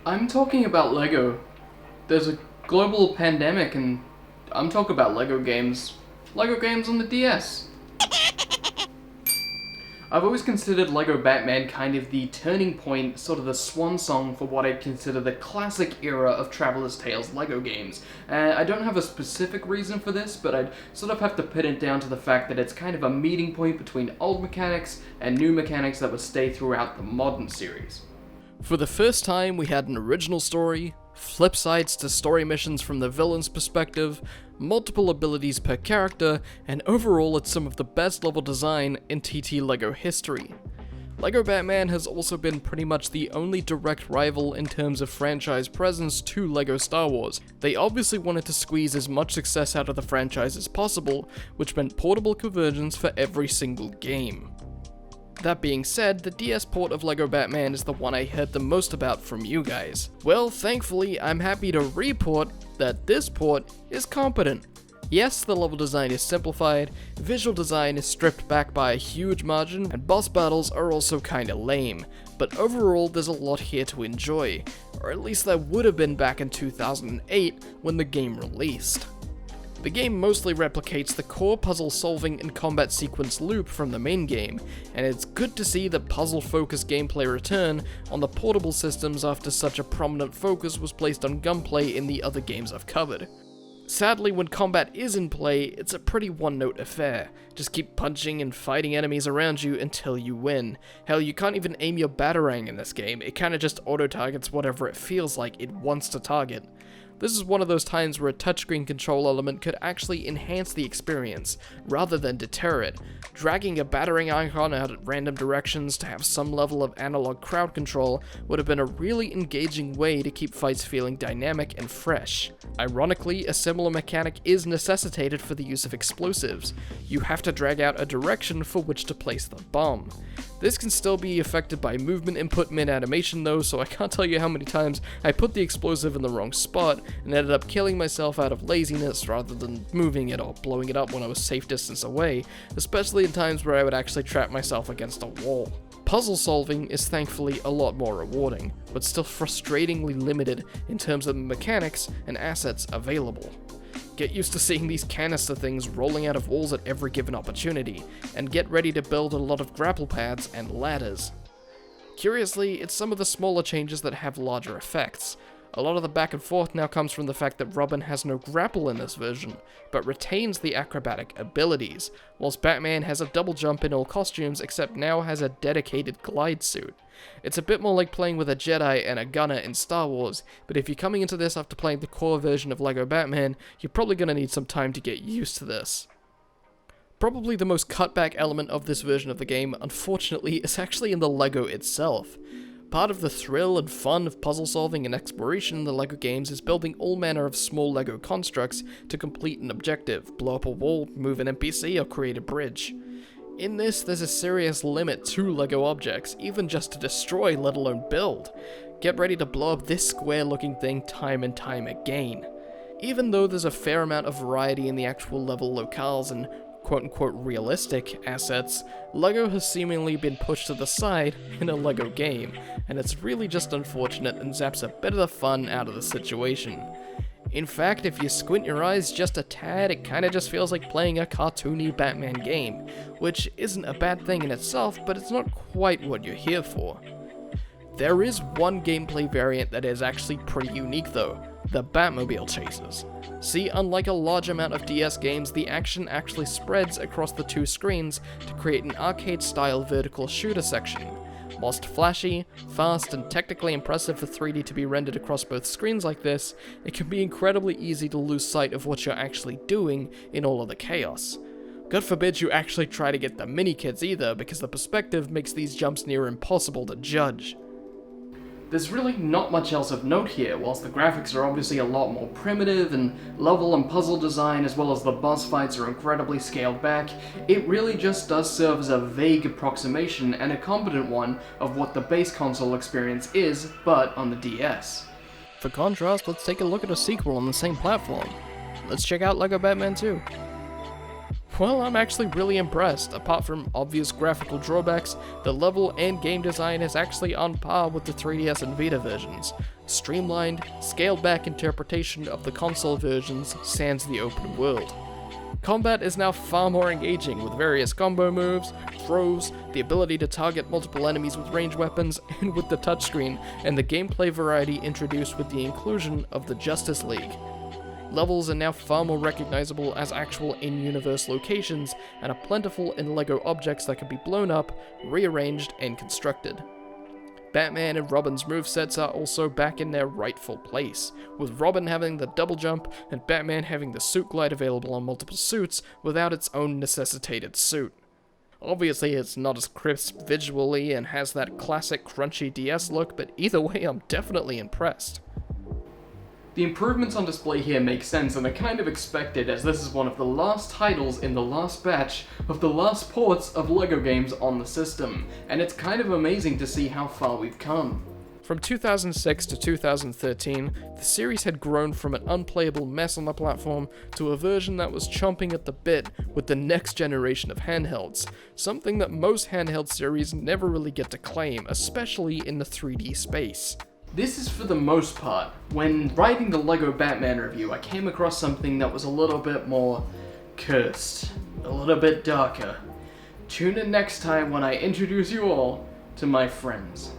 I'm talking about Lego. There's a global pandemic and I'm talking about Lego games. Lego games on the DS. I've always considered Lego Batman kind of the turning point, sort of the swan song for what I'd consider the classic era of Traveller's Tales Lego games. I don't have a specific reason for this, but I'd sort of have to pin it down to the fact that it's kind of a meeting point between old mechanics and new mechanics that would stay throughout the modern series. For the first time, we had an original story, flip sides to story missions from the villain's perspective, multiple abilities per character, and overall it's some of the best level design in TT LEGO history. LEGO Batman has also been pretty much the only direct rival in terms of franchise presence to LEGO Star Wars. They obviously wanted to squeeze as much success out of the franchise as possible, which meant portable conversions for every single game. That being said, the DS port of LEGO Batman is the one I heard the most about from you guys. Well, thankfully, I'm happy to report that this port is competent. Yes, the level design is simplified, visual design is stripped back by a huge margin, and boss battles are also kinda lame, but overall there's a lot here to enjoy, or at least there would have been back in 2008 when the game released. The game mostly replicates the core puzzle solving and combat sequence loop from the main game, and it's good to see the puzzle-focused gameplay return on the portable systems after such a prominent focus was placed on gunplay in the other games I've covered. Sadly, when combat is in play, it's a pretty one-note affair. Just keep punching and fighting enemies around you until you win. Hell, you can't even aim your batarang in this game, it kinda just auto-targets whatever it feels like it wants to target. This is one of those times where a touchscreen control element could actually enhance the experience, rather than deter it. Dragging a battering icon out at random directions to have some level of analog crowd control would have been a really engaging way to keep fights feeling dynamic and fresh. Ironically, a similar mechanic is necessitated for the use of explosives. You have to drag out a direction for which to place the bomb. This can still be affected by movement input mid-animation though, so I can't tell you how many times I put the explosive in the wrong spot and ended up killing myself out of laziness rather than moving it or blowing it up when I was safe distance away, especially in times where I would actually trap myself against a wall. Puzzle solving is thankfully a lot more rewarding, but still frustratingly limited in terms of the mechanics and assets available. Get used to seeing these canister things rolling out of walls at every given opportunity, and get ready to build a lot of grapple pads and ladders. Curiously, it's some of the smaller changes that have larger effects. A lot of the back and forth now comes from the fact that Robin has no grapple in this version, but retains the acrobatic abilities, whilst Batman has a double jump in all costumes except now has a dedicated glide suit. It's a bit more like playing with a Jedi and a gunner in Star Wars, but if you're coming into this after playing the core version of LEGO Batman, you're probably going to need some time to get used to this. Probably the most cutback element of this version of the game, unfortunately, is actually in the LEGO itself. Part of the thrill and fun of puzzle solving and exploration in the LEGO games is building all manner of small LEGO constructs to complete an objective, blow up a wall, move an NPC, or create a bridge. In this, there's a serious limit to LEGO objects, even just to destroy, let alone build. Get ready to blow up this square-looking thing time and time again. Even though there's a fair amount of variety in the actual level locales and quote-unquote realistic assets, LEGO has seemingly been pushed to the side in a LEGO game, and it's really just unfortunate and zaps a bit of the fun out of the situation. In fact, if you squint your eyes just a tad, it kinda just feels like playing a cartoony Batman game, which isn't a bad thing in itself, but it's not quite what you're here for. There is one gameplay variant that is actually pretty unique though, the Batmobile Chases. See, unlike a large amount of DS games, the action actually spreads across the two screens to create an arcade-style vertical shooter section. Whilst flashy, fast, and technically impressive for 3D to be rendered across both screens like this, it can be incredibly easy to lose sight of what you're actually doing in all of the chaos. God forbid you actually try to get the mini-kits either, because the perspective makes these jumps near impossible to judge. There's really not much else of note here, whilst the graphics are obviously a lot more primitive, and level and puzzle design as well as the boss fights are incredibly scaled back. It really just does serve as a vague approximation, and a competent one, of what the base console experience is, but on the DS. For contrast, let's take a look at a sequel on the same platform. Let's check out LEGO Batman 2. Well, I'm actually really impressed. Apart from obvious graphical drawbacks, the level and game design is actually on par with the 3DS and Vita versions. Streamlined, scaled-back interpretation of the console versions sans the open world. Combat is now far more engaging, with various combo moves, throws, the ability to target multiple enemies with ranged weapons, and with the touchscreen, and the gameplay variety introduced with the inclusion of the Justice League. Levels are now far more recognizable as actual in-universe locations, and are plentiful in LEGO objects that can be blown up, rearranged, and constructed. Batman and Robin's movesets are also back in their rightful place, with Robin having the double jump and Batman having the suit glide available on multiple suits without its own necessitated suit. Obviously, it's not as crisp visually and has that classic crunchy DS look, but either way, I'm definitely impressed. The improvements on display here make sense and are kind of expected, as this is one of the last titles in the last batch of the last ports of LEGO games on the system, and it's kind of amazing to see how far we've come. From 2006 to 2013, the series had grown from an unplayable mess on the platform to a version that was chomping at the bit with the next generation of handhelds, something that most handheld series never really get to claim, especially in the 3D space. This is for the most part. When writing the LEGO Batman review, I came across something that was a little bit more cursed, a little bit darker. Tune in next time when I introduce you all to my friends.